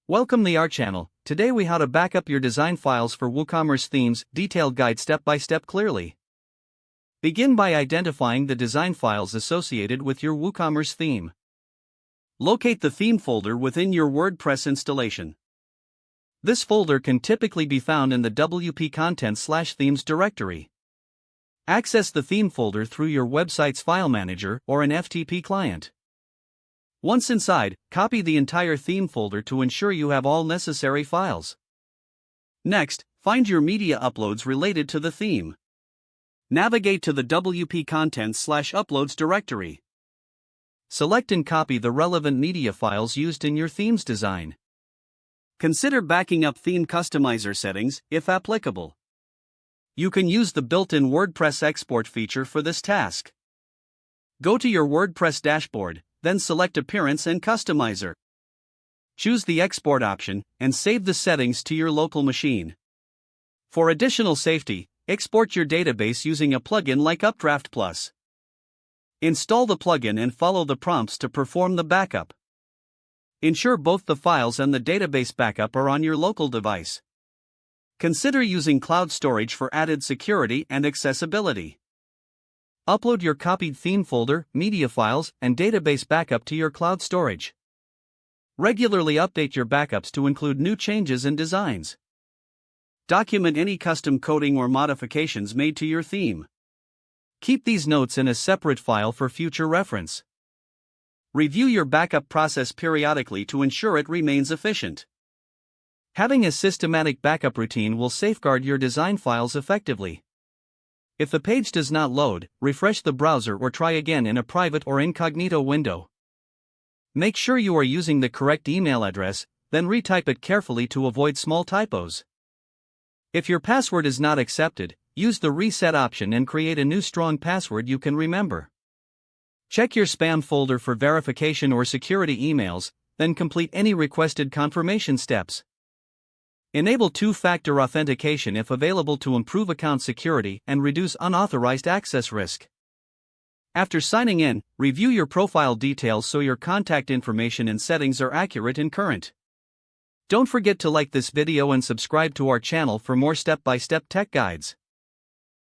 Welcome to our channel. Today we how to back up your design files for WooCommerce themes, detailed guide step by step clearly. Begin by identifying the design files associated with your WooCommerce theme. Locate the theme folder within your WordPress installation. This folder can typically be found in the WP Content/Themes directory. Access the theme folder through your website's file manager or an FTP client. Once inside, copy the entire theme folder to ensure you have all necessary files. Next, find your media uploads related to the theme. Navigate to the WP Content/Uploads directory. Select and copy the relevant media files used in your theme's design. Consider backing up theme customizer settings, if applicable. You can use the built-in WordPress export feature for this task. Go to your WordPress dashboard, then select Appearance and Customizer. Choose the Export option, and save the settings to your local machine. For additional safety, export your database using a plugin like Updraft Plus. Install the plugin and follow the prompts to perform the backup. Ensure both the files and the database backup are on your local device. Consider using cloud storage for added security and accessibility. Upload your copied theme folder, media files, and database backup to your cloud storage. Regularly update your backups to include new changes and designs. Document any custom coding or modifications made to your theme. Keep these notes in a separate file for future reference. Review your backup process periodically to ensure it remains efficient. Having a systematic backup routine will safeguard your design files effectively. If the page does not load, refresh the browser or try again in a private or incognito window. Make sure you are using the correct email address, then retype it carefully to avoid small typos. If your password is not accepted, use the reset option and create a new strong password you can remember. Check your spam folder for verification or security emails, then complete any requested confirmation steps. Enable two-factor authentication if available to improve account security and reduce unauthorized access risk. After signing in, review your profile details so your contact information and settings are accurate and current. Don't forget to like this video and subscribe to our channel for more step-by-step tech guides.